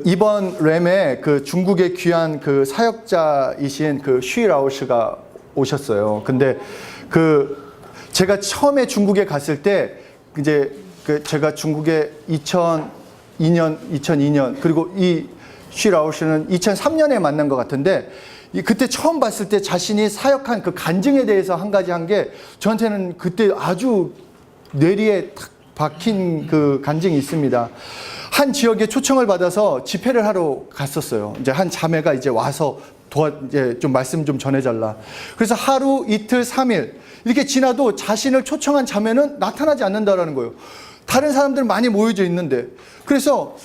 이번 램에 중국의 귀한 사역자이신 쉬라오스가 오셨어요. 근데 제가 처음에 중국에 갔을 때 이제 제가 중국에 2002년 그리고 이 쉬라오스는 2003년에 만난 것 같은데, 그때 처음 봤을 때 자신이 사역한 간증에 대해서 한 가지 한 게 저한테는 그때 아주 뇌리에 탁 박힌 간증이 있습니다. 한 지역에 초청을 받아서 집회를 하러 갔었어요. 이제 한 자매가 이제 와서 이제 좀 말씀 좀 전해달라. 그래서 하루, 이틀, 3일 이렇게 지나도 자신을 초청한 자매는 나타나지 않는다라는 거예요. 다른 사람들 많이 모여져 있는데. 그래서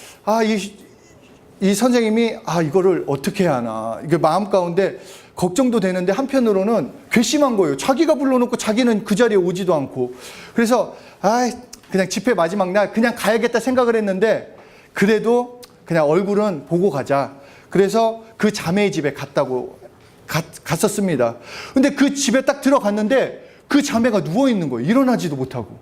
이 선생님이 이거를 어떻게 해야 하나, 이게 마음 가운데 걱정도 되는데 한편으로는 괘씸한 거예요. 자기가 불러놓고 자기는 그 자리에 오지도 않고. 그래서 그냥 집회 마지막 날 그냥 가야겠다 생각을 했는데, 그래도 그냥 얼굴은 보고 가자. 그래서 그 자매의 집에 갔었습니다. 근데 그 집에 딱 들어갔는데 그 자매가 누워있는 거예요. 일어나지도 못하고.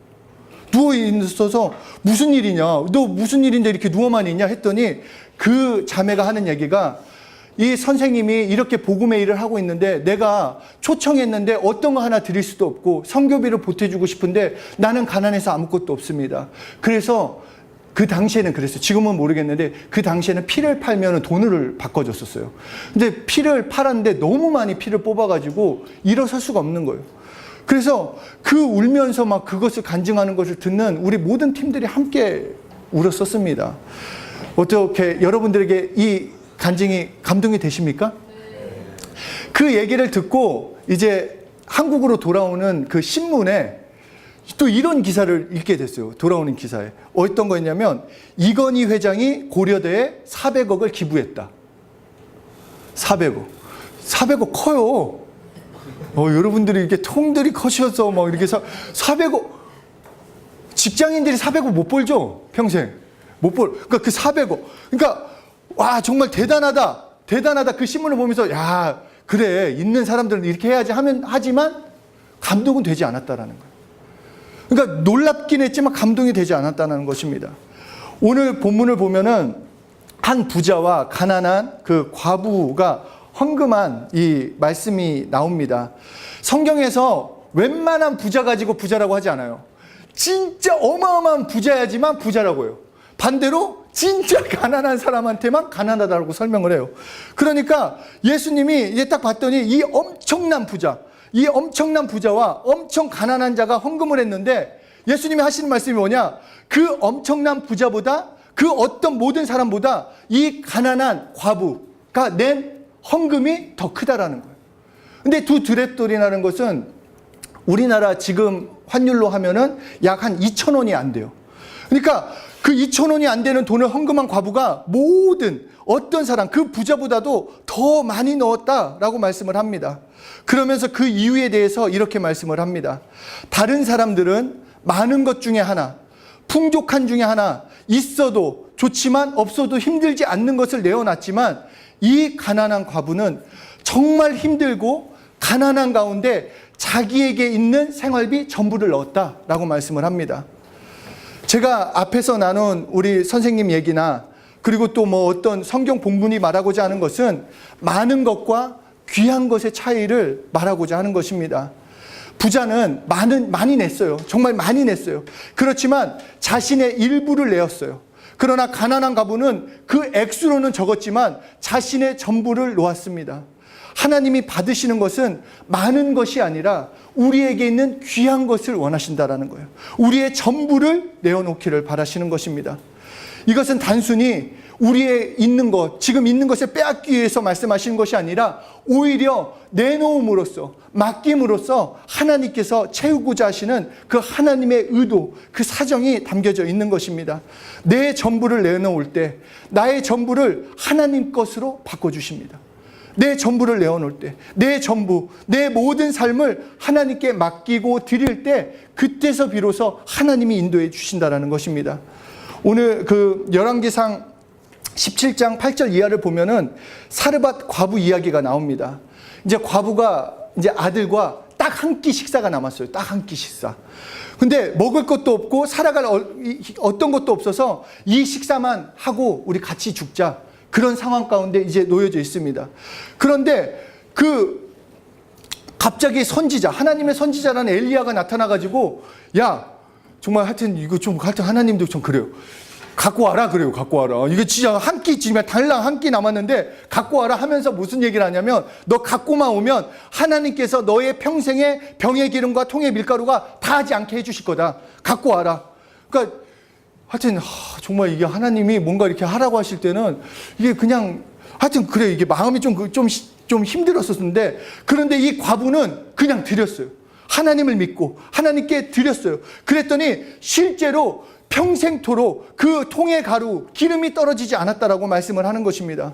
누워있어서 무슨 일이냐, 너 무슨 일인데 이렇게 누워만 있냐 했더니, 그 자매가 하는 얘기가, 이 선생님이 이렇게 복음의 일을 하고 있는데 내가 초청했는데 어떤 거 하나 드릴 수도 없고 선교비를 보태주고 싶은데 나는 가난해서 아무것도 없습니다. 그래서 그 당시에는 그랬어요. 지금은 모르겠는데 그 당시에는 피를 팔면 돈을 바꿔줬었어요. 근데 피를 팔았는데 너무 많이 피를 뽑아가지고 일어설 수가 없는 거예요. 그래서 울면서 막 그것을 간증하는 것을 듣는 우리 모든 팀들이 함께 울었었습니다. 어떻게 여러분들에게 이 간증이 감동이 되십니까? 그 얘기를 듣고 이제 한국으로 돌아오는 신문에 또 이런 기사를 읽게 됐어요. 돌아오는 기사에. 어떤 거였냐면, 이건희 회장이 고려대에 400억을 기부했다. 400억 커요. 여러분들이 이렇게 통들이 커셔서 막 이렇게 400억, 직장인들이 400억 못 벌죠? 평생. 못 벌. 그러니까 400억. 그러니까, 와, 정말 대단하다. 그 신문을 보면서, 야, 그래. 있는 사람들은 이렇게 해야지 하지만 감동은 되지 않았다라는 거예요. 그러니까 놀랍긴 했지만 감동이 되지 않았다는 것입니다. 오늘 본문을 보면은 한 부자와 가난한 과부가 헌금한 이 말씀이 나옵니다. 성경에서 웬만한 부자 가지고 부자라고 하지 않아요. 진짜 어마어마한 부자야지만 부자라고 해요. 반대로 진짜 가난한 사람한테만 가난하다고 설명을 해요. 그러니까 예수님이 이제 딱 봤더니 이 엄청난 부자와 엄청 가난한 자가 헌금을 했는데, 예수님이 하시는 말씀이 뭐냐? 그 엄청난 부자보다, 그 어떤 모든 사람보다 이 가난한 과부가 낸 헌금이 더 크다라는 거예요. 근데 두 드렛돌이라는 것은 우리나라 지금 환율로 하면은 약 한 2,000원이 안 돼요. 그러니까 그 2,000원이 안 되는 돈을 헌금한 과부가 어떤 사람, 그 부자보다도 더 많이 넣었다라고 말씀을 합니다. 그러면서 그 이유에 대해서 이렇게 말씀을 합니다. 다른 사람들은 많은 것 중에 하나, 풍족한 중에 하나, 있어도 좋지만 없어도 힘들지 않는 것을 내어놨지만, 이 가난한 과부는 정말 힘들고 가난한 가운데 자기에게 있는 생활비 전부를 넣었다라고 말씀을 합니다. 제가 앞에서 나눈 우리 선생님 얘기나, 그리고 또 어떤 성경 본문이 말하고자 하는 것은 많은 것과 귀한 것의 차이를 말하고자 하는 것입니다. 부자는 많이 냈어요. 정말 많이 냈어요. 그렇지만 자신의 일부를 내었어요. 그러나 가난한 과부는 그 액수로는 적었지만 자신의 전부를 놓았습니다. 하나님이 받으시는 것은 많은 것이 아니라 우리에게 있는 귀한 것을 원하신다라는 거예요. 우리의 전부를 내어놓기를 바라시는 것입니다. 이것은 단순히 우리의 있는 것, 지금 있는 것을 빼앗기 위해서 말씀하시는 것이 아니라 오히려 내놓음으로써, 맡김으로써 하나님께서 채우고자 하시는 그 하나님의 의도, 그 사정이 담겨져 있는 것입니다. 내 전부를 내놓을 때 나의 전부를 하나님 것으로 바꿔주십니다. 내 전부를 내어놓을 때, 내 전부, 내 모든 삶을 하나님께 맡기고 드릴 때, 그때서 비로소 하나님이 인도해 주신다라는 것입니다. 오늘 열왕기상 17장 8절 이하를 보면은 사르밧 과부 이야기가 나옵니다. 이제 과부가 이제 아들과 딱 딱 한 끼 식사가 남았어요. 딱 한 끼 식사. 근데 먹을 것도 없고 살아갈 어떤 것도 없어서 이 식사만 하고 우리 같이 죽자. 그런 상황 가운데 이제 놓여져 있습니다. 그런데 갑자기 선지자, 하나님의 선지자라는 엘리야가 나타나가지고, 야, 정말 하여튼 이거 좀, 하여튼 하나님도 좀 그래요. 갖고 와라 그래요. 갖고 와라. 이거 진짜 한 끼, 지금 달랑 한 끼 남았는데 갖고 와라 하면서 무슨 얘기를 하냐면, 너 갖고만 오면 하나님께서 너의 평생에 병의 기름과 통의 밀가루가 다하지 않게 해주실 거다. 갖고 와라. 그러니까 하여튼 정말 이게 하나님이 뭔가 이렇게 하라고 하실 때는 이게 그냥 하여튼 그래, 이게 마음이 좀 힘들었었는데, 그런데 이 과부는 그냥 드렸어요. 하나님을 믿고 하나님께 드렸어요. 그랬더니 실제로 평생토록 그 통의 가루, 기름이 떨어지지 않았다라고 말씀을 하는 것입니다.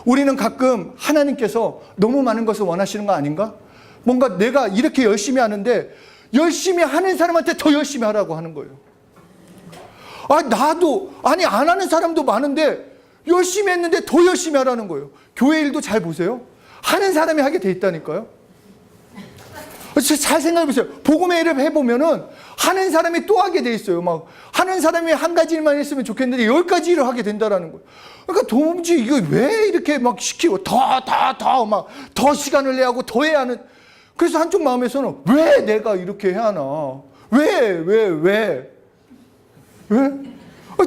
우리는 가끔 하나님께서 너무 많은 것을 원하시는 거 아닌가? 뭔가 내가 이렇게 열심히 하는데 열심히 하는 사람한테 더 열심히 하라고 하는 거예요. 안 하는 사람도 많은데 열심히 했는데 더 열심히 하라는 거예요. 교회 일도 잘 보세요. 하는 사람이 하게 돼 있다니까요. 잘 생각해 보세요. 복음의 일을 해보면은 하는 사람이 또 하게 돼 있어요. 막 하는 사람이 한 가지 일만 했으면 좋겠는데 10가지 일을 하게 된다라는 거예요. 그러니까 도무지 이거 왜 이렇게 막 시키고 더 시간을 내야 하고 더 해야 하는. 그래서 한쪽 마음에서는 왜 내가 이렇게 해야 하나? 왜?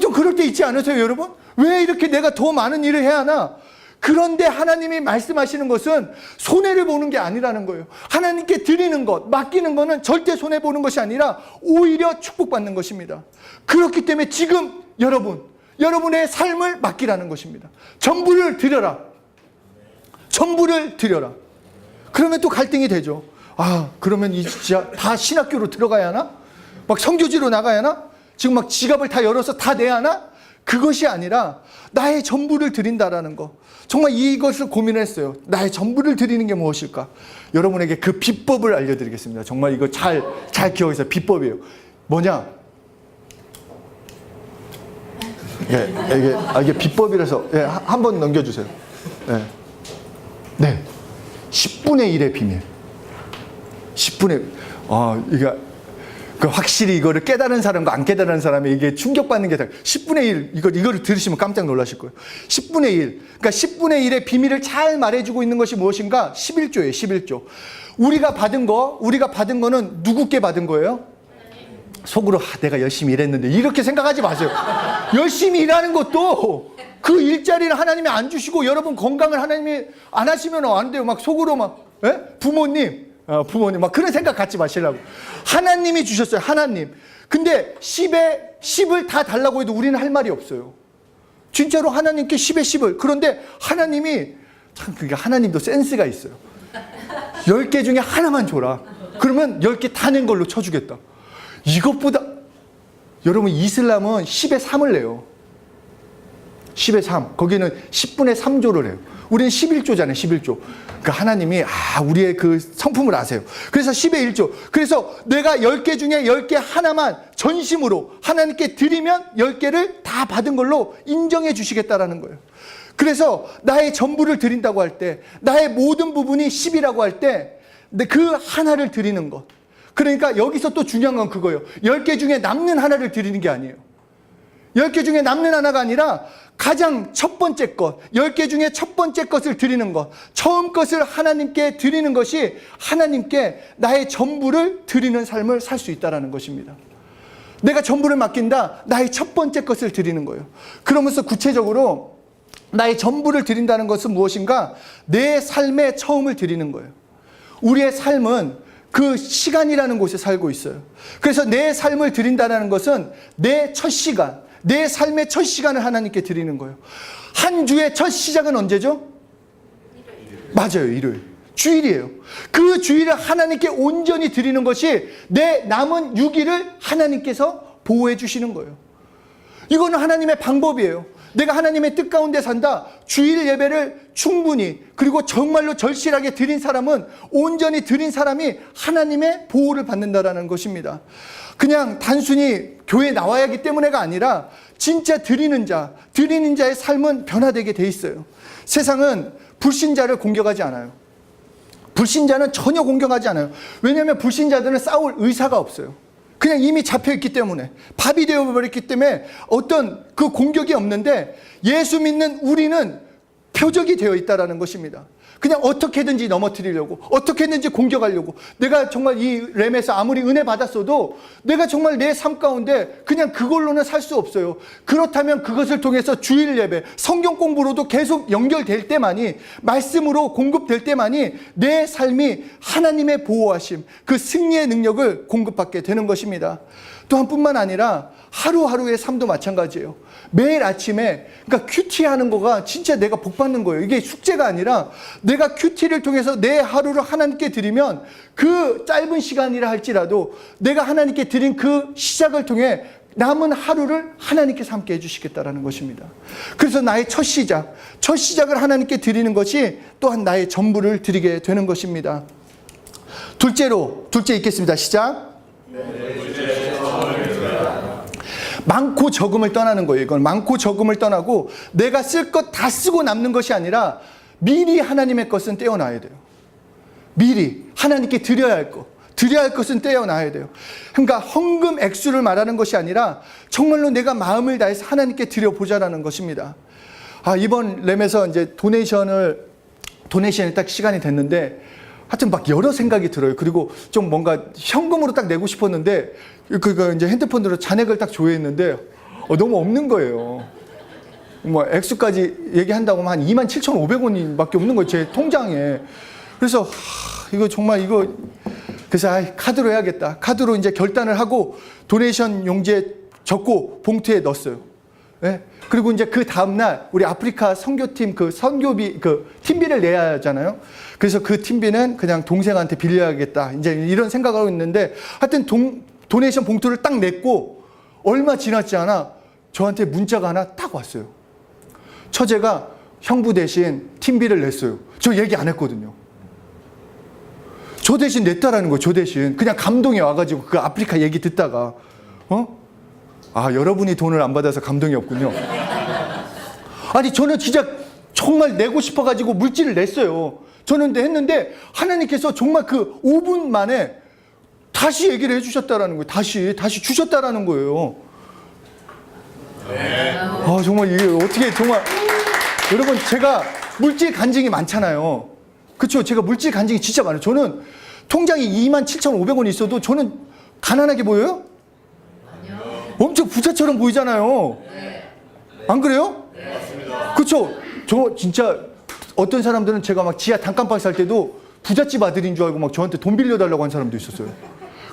좀 그럴 때 있지 않으세요, 여러분? 왜 이렇게 내가 더 많은 일을 해야 하나? 그런데 하나님이 말씀하시는 것은 손해를 보는 게 아니라는 거예요. 하나님께 드리는 것, 맡기는 것은 절대 손해보는 것이 아니라 오히려 축복받는 것입니다. 그렇기 때문에 지금 여러분의 삶을 맡기라는 것입니다. 전부를 드려라. 전부를 드려라. 그러면 또 갈등이 되죠. 그러면 진짜 다 신학교로 들어가야 하나? 막 선교지로 나가야 하나? 지금 막 지갑을 다 열어서 다 내야 하나? 그것이 아니라 나의 전부를 드린다라는 거. 정말 이것을 고민했어요. 나의 전부를 드리는 게 무엇일까? 여러분에게 그 비법을 알려드리겠습니다. 정말 이거 잘 기억해서 비법이에요. 뭐냐? 이게 비법이라서 한번 넘겨주세요. 네. 10분의 1의 비밀. 10분의 이게 확실히 이거를 깨달은 사람과 안 깨달은 사람이 이게 충격받는 게 10분의 1, 이거를 들으시면 깜짝 놀라실 거예요. 10분의 1. 그러니까 10분의 1의 비밀을 잘 말해주고 있는 것이 무엇인가? 11조예요, 11조. 우리가 받은 거는 누구께 받은 거예요? 속으로, 내가 열심히 일했는데, 이렇게 생각하지 마세요. 열심히 일하는 것도 그 일자리를 하나님이 안 주시고, 여러분 건강을 하나님이 안 하시면 안 돼요. 막 속으로 부모님 막 그런 생각 갖지 마시려고. 하나님이 주셨어요. 하나님. 근데 10을 다 달라고 해도 우리는 할 말이 없어요. 진짜로 하나님께 10에 10을. 그런데 하나님이 그러니까 하나님도 센스가 있어요. 10개 중에 하나만 줘라. 그러면 10개 다 낸 걸로 쳐주겠다. 이것보다 여러분 이슬람은 10에 3을 내요. 10에 3. 거기는 10분의 3조를 해요. 우리는 11조잖아요. 11조. 그러니까 하나님이 우리의 그 성품을 아세요. 그래서 10의 1조. 그래서 내가 10개 중에 10개 하나만 전심으로 하나님께 드리면 10개를 다 받은 걸로 인정해 주시겠다라는 거예요. 그래서 나의 전부를 드린다고 할 때, 나의 모든 부분이 10이라고 할 때 그 하나를 드리는 것. 그러니까 여기서 또 중요한 건 그거예요. 10개 중에 남는 하나를 드리는 게 아니에요. 10개 중에 남는 하나가 아니라 가장 첫 번째 것, 10개 중에 첫 번째 것을 드리는 것, 처음 것을 하나님께 드리는 것이 하나님께 나의 전부를 드리는 삶을 살 수 있다는 것입니다. 내가 전부를 맡긴다, 나의 첫 번째 것을 드리는 거예요. 그러면서 구체적으로 나의 전부를 드린다는 것은 무엇인가? 내 삶의 처음을 드리는 거예요. 우리의 삶은 그 시간이라는 곳에 살고 있어요. 그래서 내 삶을 드린다는 것은 내 첫 시간, 내 삶의 첫 시간을 하나님께 드리는 거예요. 한 주의 첫 시작은 언제죠? 맞아요, 일요일. 주일이에요. 그 주일을 하나님께 온전히 드리는 것이 내 남은 6일을 하나님께서 보호해 주시는 거예요. 이거는 하나님의 방법이에요. 내가 하나님의 뜻 가운데 산다. 주일 예배를 충분히 그리고 정말로 절실하게 드린 사람은, 온전히 드린 사람이 하나님의 보호를 받는다라는 것입니다. 그냥 단순히 교회에 나와야 하기 때문에가 아니라 진짜 드리는 자의 삶은 변화되게 돼 있어요. 세상은 불신자를 공격하지 않아요. 불신자는 전혀 공격하지 않아요. 왜냐하면 불신자들은 싸울 의사가 없어요. 그냥 이미 잡혀있기 때문에, 밥이 되어버렸기 때문에 어떤 그 공격이 없는데, 예수 믿는 우리는 표적이 되어 있다는 것입니다. 그냥 어떻게든지 넘어뜨리려고, 어떻게든지 공격하려고. 내가 정말 이 램에서 아무리 은혜 받았어도 내가 정말 내 삶 가운데 그냥 그걸로는 살 수 없어요. 그렇다면 그것을 통해서 주일 예배, 성경 공부로도 계속 연결될 때만이, 말씀으로 공급될 때만이 내 삶이 하나님의 보호하심, 그 승리의 능력을 공급받게 되는 것입니다. 또한 뿐만 아니라 하루하루의 삶도 마찬가지예요. 매일 아침에, 그러니까 큐티하는 거가 진짜 내가 복 받는 거예요. 이게 숙제가 아니라 내가 큐티를 통해서 내 하루를 하나님께 드리면, 그 짧은 시간이라 할지라도 내가 하나님께 드린 그 시작을 통해 남은 하루를 하나님께서 함께 해주시겠다라는 것입니다. 그래서 나의 첫 시작을 하나님께 드리는 것이 또한 나의 전부를 드리게 되는 것입니다. 둘째 읽겠습니다. 시작. 많고 적음을 떠나는 거예요. 이건 많고 적음을 떠나고, 내가 쓸 것 다 쓰고 남는 것이 아니라 미리 하나님의 것은 떼어놔야 돼요. 미리 하나님께 드려야 할 것은 떼어놔야 돼요. 그러니까 헌금 액수를 말하는 것이 아니라 정말로 내가 마음을 다해서 하나님께 드려보자라는 것입니다. 이번 램에서 이제 도네이션이 딱 시간이 됐는데, 하여튼 막 여러 생각이 들어요. 그리고 좀 뭔가 현금으로 딱 내고 싶었는데, 이제 핸드폰으로 잔액을 딱 조회했는데, 너무 없는 거예요. 뭐 액수까지 얘기한다고 하면 한 27,500원밖에 없는 거예요, 제 통장에. 그래서 그래서 카드로 해야겠다. 카드로 이제 결단을 하고 도네이션 용지에 적고 봉투에 넣었어요. 네? 그리고 이제 그 다음날 우리 아프리카 선교팀 선교비 팀비를 내야 하잖아요. 그래서 그 팀비는 그냥 동생한테 빌려야겠다, 이제 이런 생각을 하고 있는데, 하여튼 도네이션 봉투를 딱 냈고 얼마 지났지 않아 저한테 문자가 하나 딱 왔어요. 처제가 형부 대신 팀비를 냈어요. 저 얘기 안 했거든요. 저 대신 냈다라는 거예요. 저 대신 그냥 감동이 와가지고 그 아프리카 얘기 듣다가 여러분이 돈을 안 받아서 감동이 없군요. 아니, 저는 진짜 정말 내고 싶어가지고 물질을 냈어요. 저는 했는데 하나님께서 정말 그 5분 만에 다시 얘기를 해주셨다라는 거예요. 다시 주셨다라는 거예요. 정말 이게 어떻게, 정말 여러분, 제가 물질 간증이 많잖아요. 그렇죠? 제가 물질 간증이 진짜 많아요. 저는 통장이 27,500원이 있어도 저는 가난하게 보여요? 아니요. 엄청 부자처럼 보이잖아요. 네. 안 그래요? 네. 그렇죠? 저 진짜 어떤 사람들은 제가 막 지하 단칸방 살 때도 부잣집 아들인 줄 알고 막 저한테 돈 빌려달라고 한 사람도 있었어요.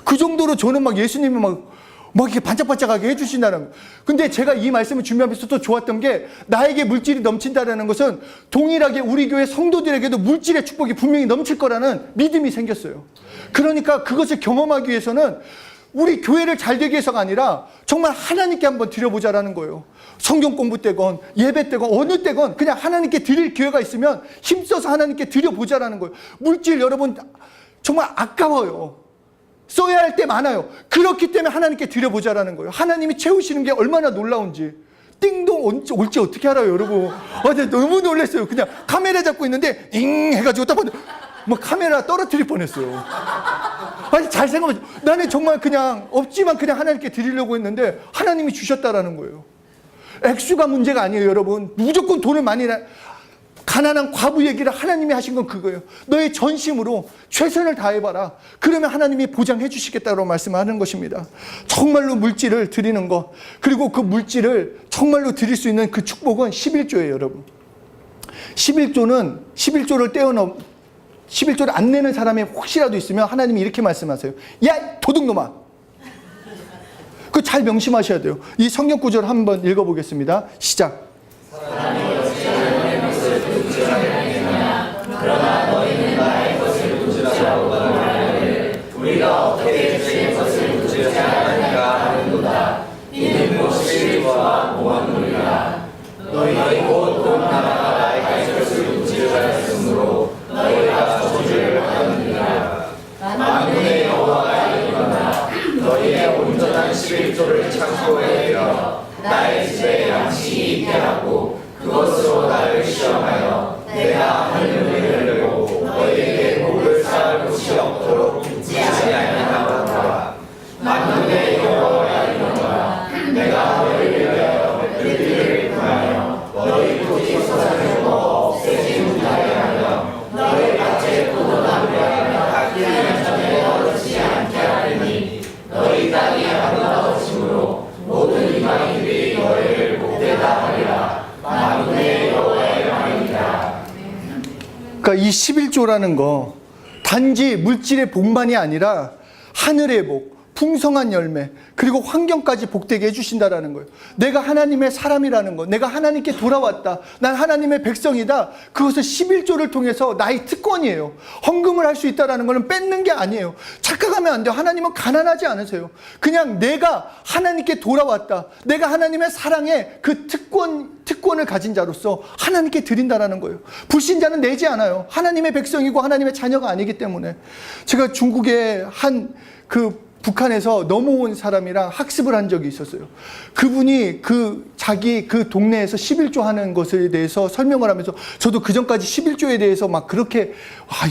그 정도로 저는 막 예수님이 막 이렇게 반짝반짝하게 해주신다는 거예요. 근데 제가 이 말씀을 준비하면서 또 좋았던 게, 나에게 물질이 넘친다는 것은 동일하게 우리 교회 성도들에게도 물질의 축복이 분명히 넘칠 거라는 믿음이 생겼어요. 그러니까 그것을 경험하기 위해서는 우리 교회를 잘 되기 위해서가 아니라 정말 하나님께 한번 드려보자라는 거예요. 성경 공부 때건 예배 때건 어느 때건 그냥 하나님께 드릴 기회가 있으면 힘써서 하나님께 드려보자라는 거예요. 물질 여러분 정말 아까워요. 써야 할 때 많아요. 그렇기 때문에 하나님께 드려보자라는 거예요. 하나님이 채우시는 게 얼마나 놀라운지. 띵동 올지 어떻게 알아요, 여러분? 너무 놀랐어요. 그냥 카메라 잡고 있는데 잉 해가지고 딱 봤는데 카메라 떨어뜨릴 뻔했어요. 잘 생각해보세요. 나는 정말 그냥 없지만 그냥 하나님께 드리려고 했는데 하나님이 주셨다라는 거예요. 액수가 문제가 아니에요, 여러분. 무조건 돈을 많이 가난한 과부 얘기를 하나님이 하신 건 그거예요. 너의 전심으로 최선을 다해봐라. 그러면 하나님이 보장해 주시겠다고 말씀하는 것입니다. 정말로 물질을 드리는 것, 그리고 그 물질을 정말로 드릴 수 있는 그 축복은 11조예요, 여러분. 11조를 안 내는 사람이 혹시라도 있으면 하나님이 이렇게 말씀하세요. 야, 도둑놈아! 그거 잘 명심하셔야 돼요. 이 성경 구절 한번 읽어보겠습니다. 시작. 그러나 너희는 나의 것을 부지라고 말하기를 우리가 어떻게 주의 것을 부지하느니까 하는도다. 이는 곧 실과 모함놀이라. 너희 곧 돈 하나가 나의 것을 부지하였으므로 너희가 저주를 하느니라. 만군의 여호와가 이르노라. 너희의 온전한 11조를 창고에 들여 나의 집에 양식이 있게 하고 그것으로 나를 시험하여 내가 하는 일을 보고 너희에게 복을 그러니까 이 11조라는 거 단지 물질의 복만이 아니라 하늘의 복, 풍성한 열매, 그리고 환경까지 복되게 해주신다라는 거예요. 내가 하나님의 사람이라는 거, 내가 하나님께 돌아왔다, 난 하나님의 백성이다, 그것은 11조를 통해서 나의 특권이에요. 헌금을 할 수 있다는 것은 뺏는 게 아니에요. 착각하면 안 돼요. 하나님은 가난하지 않으세요. 그냥 내가 하나님께 돌아왔다, 내가 하나님의 사랑의 그 특권을 가진 자로서 하나님께 드린다라는 거예요. 불신자는 내지 않아요. 하나님의 백성이고 하나님의 자녀가 아니기 때문에. 제가 중국의 북한에서 넘어온 사람이랑 학습을 한 적이 있었어요. 그분이 자기 동네에서 11조 하는 것에 대해서 설명을 하면서, 저도 그 전까지 11조에 대해서 막 그렇게,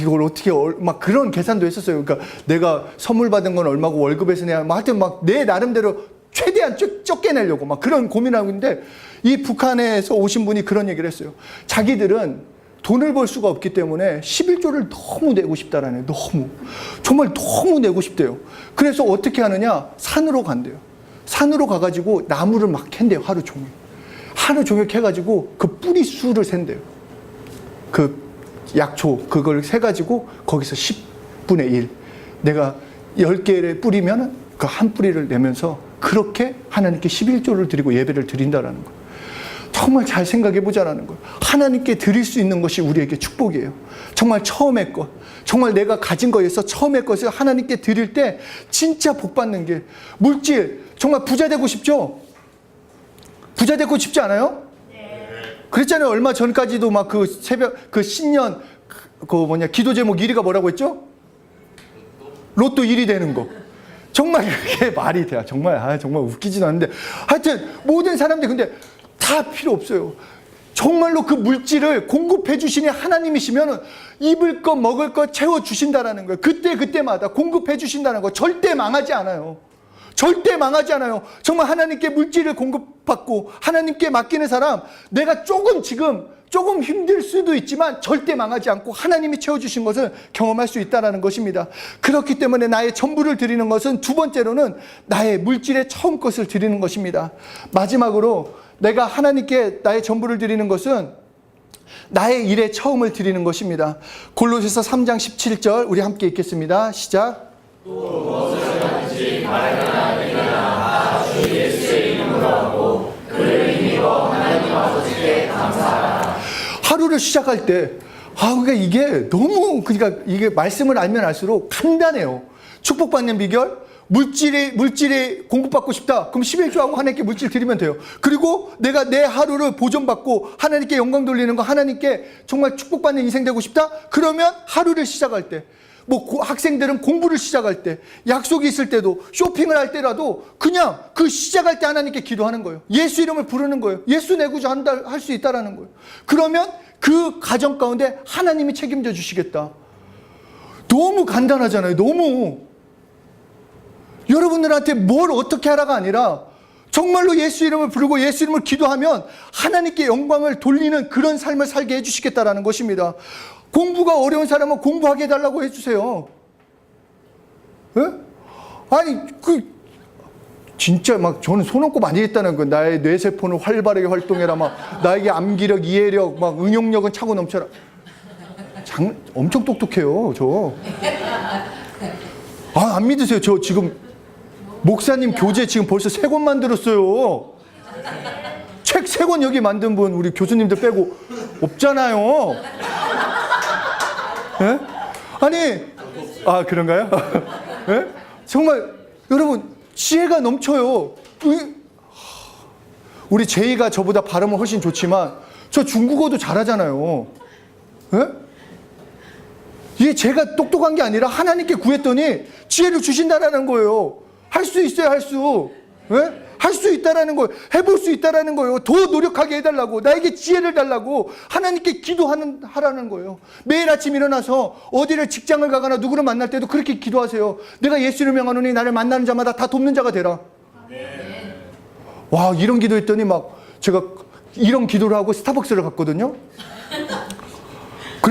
이걸 어떻게, 막 그런 계산도 했었어요. 그러니까 내가 선물 받은 건 얼마고 월급에서 내야, 하여튼 막 내 나름대로 최대한 쫓겨내려고 막 그런 고민을 하고 있는데, 이 북한에서 오신 분이 그런 얘기를 했어요. 자기들은 돈을 벌 수가 없기 때문에 11조를 너무 내고 싶다라네요. 정말 너무 내고 싶대요. 그래서 어떻게 하느냐, 산으로 간대요. 산으로 가가지고 나무를 막 캔대요. 하루 종일 캐가지고 그 뿌리 수를 센대요. 그 약초 그걸 세가지고 거기서 10분의 1, 내가 10개를 뿌리면 그 한 뿌리를 내면서 그렇게 하나님께 11조를 드리고 예배를 드린다라는 거예요. 정말 잘 생각해 보자라는 거예요. 하나님께 드릴 수 있는 것이 우리에게 축복이에요. 정말 처음의 것, 정말 내가 가진 거에서 처음의 것을 하나님께 드릴 때 진짜 복 받는 게, 물질, 정말 부자 되고 싶죠? 부자 되고 싶지 않아요? 네. 그랬잖아요. 얼마 전까지도 막 신년 기도 제목 1위가 뭐라고 했죠? 로또 1위 되는 거. 정말 그게 말이 돼요. 정말 웃기지도 않는데, 하여튼 모든 사람들이 근데 다 필요 없어요. 정말로 그 물질을 공급해 주시니 하나님이시면 입을 것 먹을 것 채워 주신다라는 거예요. 그때마다 공급해 주신다는 거. 절대 망하지 않아요. 정말 하나님께 물질을 공급받고 하나님께 맡기는 사람, 내가 조금 힘들 수도 있지만 절대 망하지 않고 하나님이 채워주신 것을 경험할 수 있다는 것입니다. 그렇기 때문에 나의 전부를 드리는 것은, 두 번째로는 나의 물질의 처음 것을 드리는 것입니다. 마지막으로 내가 하나님께 나의 전부를 드리는 것은 나의 일의 처음을 드리는 것입니다. 골로새서 3장 17절 우리 함께 읽겠습니다. 시작. 또 무엇을 하든지 말하거나 내거나 주 예수의 이름으로 하고 그를 힘입어 하나님 아버지께 감사하라. 하루를 시작할 때 그러니까 이게 너무, 그러니까 이게 말씀을 알면 알수록 간단해요. 축복받는 비결, 물질이 공급받고 싶다. 그럼 11조하고 하나님께 물질 드리면 돼요. 그리고 내가 내 하루를 보존받고 하나님께 영광 돌리는 거, 하나님께 정말 축복받는 인생 되고 싶다. 그러면 하루를 시작할 때, 학생들은 공부를 시작할 때, 약속이 있을 때도, 쇼핑을 할 때라도 그냥 그 시작할 때 하나님께 기도하는 거예요. 예수 이름을 부르는 거예요. 예수 내구자 할 수 있다라는 거예요. 그러면 그 가정 가운데 하나님이 책임져 주시겠다. 너무 간단하잖아요. 너무. 여러분들한테 뭘 어떻게 하라가 아니라 정말로 예수 이름을 부르고 예수 이름을 기도하면 하나님께 영광을 돌리는 그런 삶을 살게 해주시겠다라는 것입니다. 공부가 어려운 사람은 공부하게 해달라고 해주세요. 예? 진짜 저는 손 얹고 많이 했다는 거예요. 나의 뇌세포는 활발하게 활동해라. 나에게 암기력, 이해력, 응용력은 차고 넘쳐라. 엄청 똑똑해요, 저. 안 믿으세요? 저 지금 목사님 교재 지금 벌써 3권 만들었어요. 책 3권 여기 만든 분 우리 교수님들 빼고 없잖아요. 예? 그런가요? 예? 정말 여러분 지혜가 넘쳐요. 우리 제이가 저보다 발음은 훨씬 좋지만 저 중국어도 잘하잖아요. 예? 이게 제가 똑똑한 게 아니라 하나님께 구했더니 지혜를 주신다라는 거예요. 할 수 있어요, 할 수. 예? 할 수 있다라는 거예요. 해볼 수 있다라는 거예요. 더 노력하게 해달라고, 나에게 지혜를 달라고 하나님께 하라는 거예요. 매일 아침 일어나서 어디를 직장을 가거나 누구를 만날 때도 그렇게 기도하세요. 내가 예수 이름을 명하노니 나를 만나는 자마다 다 돕는 자가 되라. 네. 와, 이런 기도했더니 제가 이런 기도를 하고 스타벅스를 갔거든요.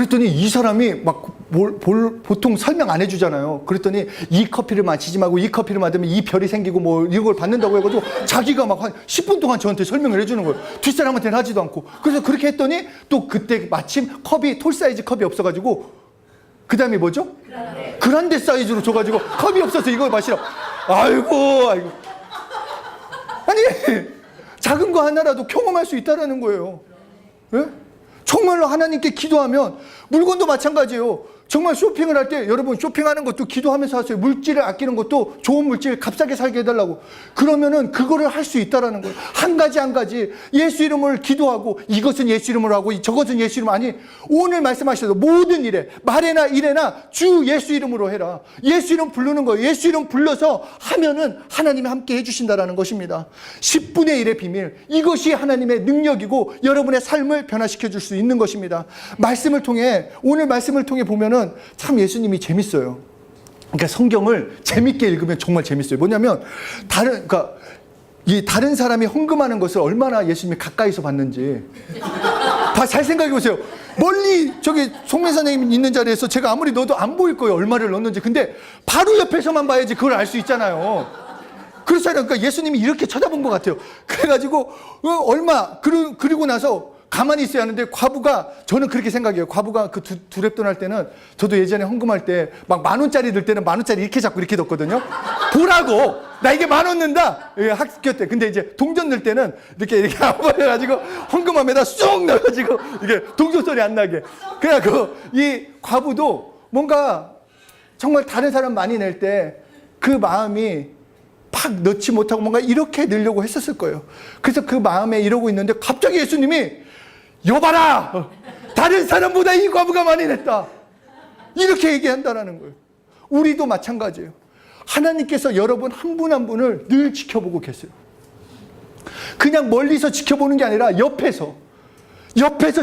그랬더니 이 사람이 막 보통 설명 안 해주잖아요. 그랬더니 이 커피를 마시지 말고 이 커피를 마시면 이 별이 생기고 뭐 이걸 받는다고 해가지고 자기가 막 한 10분 동안 저한테 설명을 해주는 거예요. 뒷사람한테는 하지도 않고. 그래서 그렇게 했더니 또 그때 마침 컵이 톨 사이즈 컵이 없어가지고 그 다음에 뭐죠? 그란데 사이즈로 줘가지고 컵이 없어서 이걸 마시라고. 아이고. 아니 작은 거 하나라도 경험할 수 있다라는 거예요. 예? 정말로 하나님께 기도하면 물건도 마찬가지예요. 정말 쇼핑을 할 때 여러분 쇼핑하는 것도 기도하면서 하세요. 물질을 아끼는 것도 좋은 물질 값싸게 살게 해달라고. 그러면은 그거를 할 수 있다라는 거예요. 한 가지 예수 이름을 기도하고 이것은 예수 이름으로 하고 저것은 예수 이름 아니 오늘 말씀하셔서 모든 일에 말에나 일에나 주 예수 이름으로 해라. 예수 이름 부르는 거예요. 예수 이름 불러서 하면은 하나님이 함께 해주신다라는 것입니다. 10분의 1의 비밀 이것이 하나님의 능력이고 여러분의 삶을 변화시켜 줄 수 있는 것입니다. 말씀을 통해 오늘 말씀을 통해 보면은 참 예수님이 재밌어요. 그러니까 성경을 재밌게 읽으면 정말 재밌어요. 뭐냐면 다른 사람이 헌금하는 것을 얼마나 예수님이 가까이서 봤는지 다 잘 생각해 보세요. 멀리 저기 송민 선생님 있는 자리에서 제가 아무리 넣어도 안 보일 거예요. 얼마를 넣었는지. 근데 바로 옆에서만 봐야지 그걸 알 수 있잖아요. 그렇잖아요. 그러니까 예수님이 이렇게 쳐다본 것 같아요. 그래가지고 그리고 나서 가만히 있어야 하는데 과부가 저는 그렇게 생각해요. 과부가 그 두 랩돈 할 때는 저도 예전에 헌금할 때 막 10,000원짜리 들 때는 10,000원짜리 이렇게 잡고 이렇게 넣었거든요. 보라고 나 이게 10,000원 넣는다. 학교 때. 근데 이제 동전 넣을 때는 이렇게 해가지고 헌금함에다 쑥 넣어가지고 이게 동전 소리 안 나게. 그래갖고 이 과부도 뭔가 정말 다른 사람 많이 낼 때 그 마음이 팍 넣지 못하고 뭔가 이렇게 넣으려고 했었을 거예요. 그래서 그 마음에 이러고 있는데 갑자기 예수님이 여봐라! 다른 사람보다 이 과부가 많이 냈다. 이렇게 얘기한다는 거예요. 우리도 마찬가지예요. 하나님께서 여러분 한 분 한 분을 늘 지켜보고 계세요. 그냥 멀리서 지켜보는 게 아니라 옆에서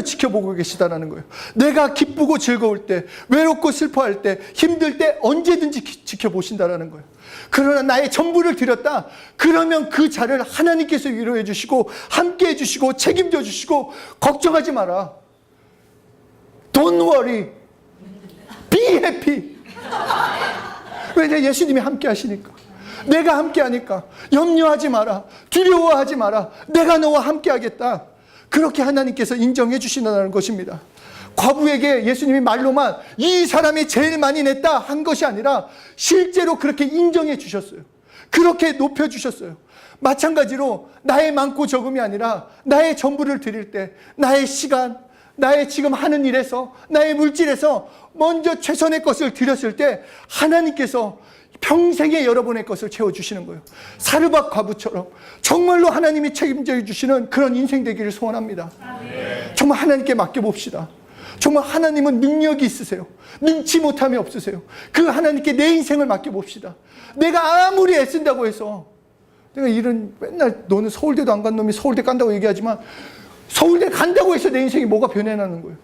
지켜보고 계시다는 거예요. 내가 기쁘고 즐거울 때, 외롭고 슬퍼할 때, 힘들 때 언제든지 지켜보신다는 거예요. 그러나 나의 전부를 드렸다. 그러면 그 자를 하나님께서 위로해 주시고 함께 해 주시고 책임져 주시고 걱정하지 마라. Don't worry. Be happy. 왜냐 예수님이 함께 하시니까. 내가 함께 하니까. 염려하지 마라. 두려워하지 마라. 내가 너와 함께 하겠다. 그렇게 하나님께서 인정해 주신다는 것입니다. 과부에게 예수님이 말로만 이 사람이 제일 많이 냈다 한 것이 아니라 실제로 그렇게 인정해 주셨어요. 그렇게 높여 주셨어요. 마찬가지로 나의 많고 적음이 아니라 나의 전부를 드릴 때 나의 시간, 나의 지금 하는 일에서 나의 물질에서 먼저 최선의 것을 드렸을 때 하나님께서 평생에 여러분의 것을 채워주시는 거예요. 사르밧 과부처럼 정말로 하나님이 책임져 주시는 그런 인생 되기를 소원합니다. 정말 하나님께 맡겨봅시다. 정말 하나님은 능력이 있으세요. 능치 못함이 없으세요. 그 하나님께 내 인생을 맡겨봅시다. 내가 아무리 애쓴다고 해서 내가 맨날 너는 서울대도 안 간 놈이 서울대 간다고 얘기하지만 서울대 간다고 해서 내 인생이 뭐가 변해나는 거예요.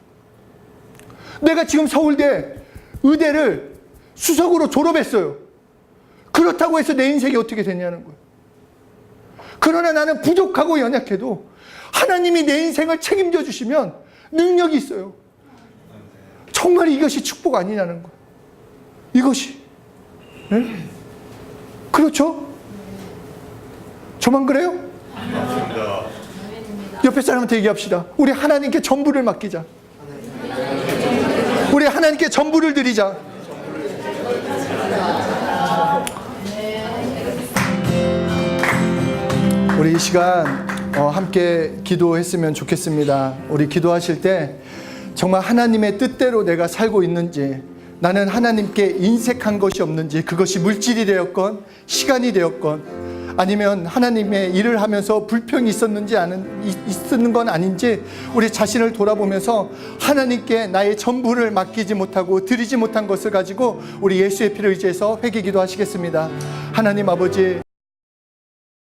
내가 지금 서울대 의대를 수석으로 졸업했어요. 그렇다고 해서 내 인생이 어떻게 되냐는 거예요. 그러나 나는 부족하고 연약해도 하나님이 내 인생을 책임져 주시면 능력이 있어요. 정말 이것이 축복 아니냐는 거예요. 이것이. 네? 그렇죠? 저만 그래요? 맞습니다. 옆에 사람한테 얘기합시다. 우리 하나님께 전부를 맡기자. 우리 하나님께 전부를 드리자. 우리 이 시간 함께 기도했으면 좋겠습니다. 우리 기도하실 때 정말 하나님의 뜻대로 내가 살고 있는지, 나는 하나님께 인색한 것이 없는지, 그것이 물질이 되었건 시간이 되었건 아니면 하나님의 일을 하면서 불평이 있었는 건 아닌지 우리 자신을 돌아보면서 하나님께 나의 전부를 맡기지 못하고 드리지 못한 것을 가지고 우리 예수의 피를 의지해서 회개기도 하시겠습니다. 하나님 아버지,